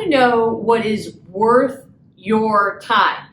to know what is worth your time.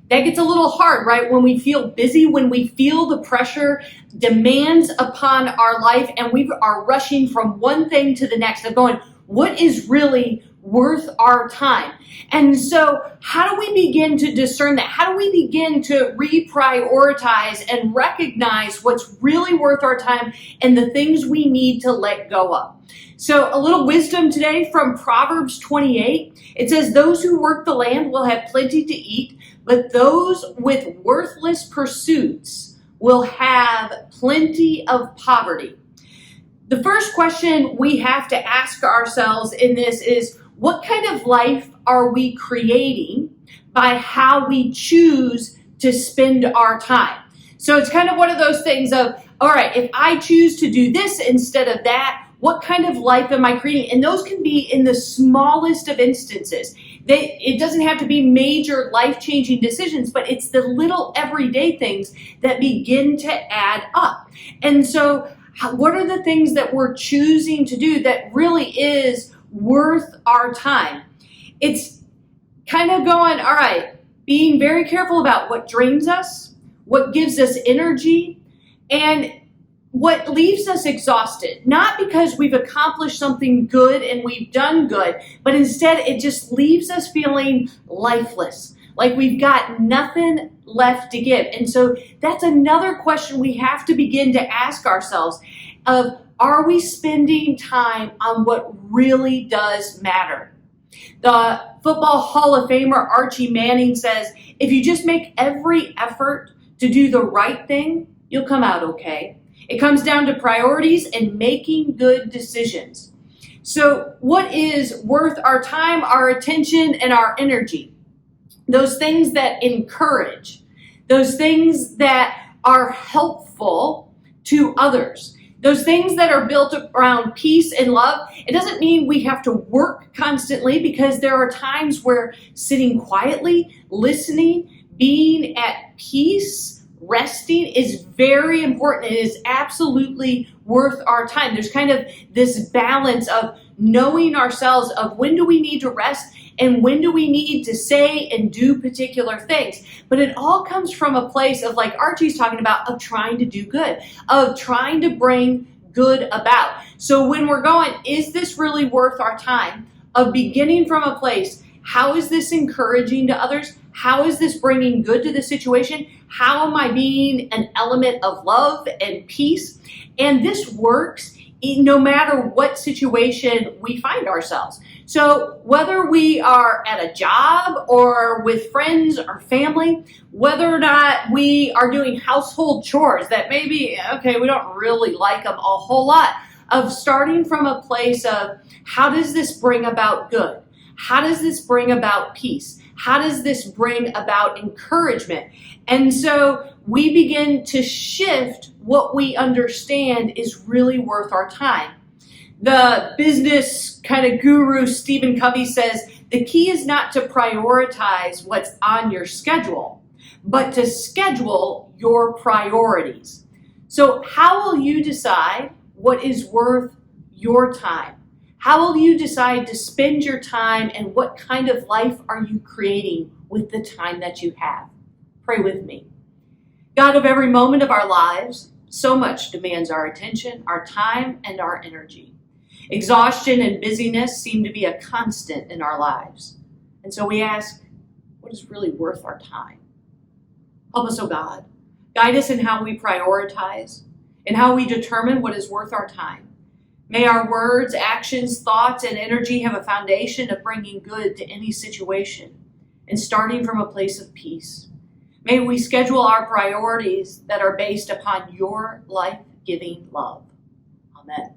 That gets a little hard, right? When we feel busy, when we feel the pressure demands upon our life and we are rushing from one thing to the next of going, what is really worth our time? And so how do we begin to discern that? How do we begin to reprioritize and recognize what's really worth our time and the things we need to let go of? So a little wisdom today from Proverbs 28. It says, those who work the land will have plenty to eat, but those with worthless pursuits will have plenty of poverty. The first question we have to ask ourselves in this is, what kind of life are we creating by how we choose to spend our time? So it's kind of one of those things of, all right, if I choose to do this instead of that, what kind of life am I creating? And those can be in the smallest of instances. It doesn't have to be major life-changing decisions, but it's the little everyday things that begin to add up. And so what are the things that we're choosing to do that really is worth our time? It's kind of going, all right, being very careful about what drains us, what gives us energy, and what leaves us exhausted. Not because we've accomplished something good and we've done good, but instead it just leaves us feeling lifeless, like we've got nothing left to give. And so that's another question we have to begin to ask ourselves of, are we spending time on what really does matter? The Football Hall of Famer Archie Manning says, if you just make every effort to do the right thing, you'll come out okay. It comes down to priorities and making good decisions. So what is worth our time, our attention, and our energy? Those things that encourage, those things that are helpful to others, those things that are built around peace and love. It doesn't mean we have to work constantly, because there are times where sitting quietly, listening, being at peace, resting is very important. It is absolutely worth our time. There's kind of this balance of knowing ourselves of when do we need to rest and when do we need to say and do particular things. But it all comes from a place of, like Archie's talking about, of trying to do good, of trying to bring good about. So when we're going, is this really worth our time? Of beginning from a place, how is this encouraging to others? How is this bringing good to the situation? How am I being an element of love and peace? And this works no matter what situation we find ourselves. So whether we are at a job or with friends or family, whether or not we are doing household chores that maybe, okay, we don't really like them a whole lot, of starting from a place of, how does this bring about good? How does this bring about peace? How does this bring about encouragement? And so we begin to shift what we understand is really worth our time. The business kind of guru Stephen Covey says, the key is not to prioritize what's on your schedule, but to schedule your priorities. So how will you decide what is worth your time? How will you decide to spend your time, and what kind of life are you creating with the time that you have? Pray with me. God, of every moment of our lives, so much demands our attention, our time, and our energy. Exhaustion and busyness seem to be a constant in our lives. And so we ask, what is really worth our time? Help us, oh God. Guide us in how we prioritize and how we determine what is worth our time. May our words, actions, thoughts, and energy have a foundation of bringing good to any situation and starting from a place of peace. May we schedule our priorities that are based upon your life-giving love. Amen.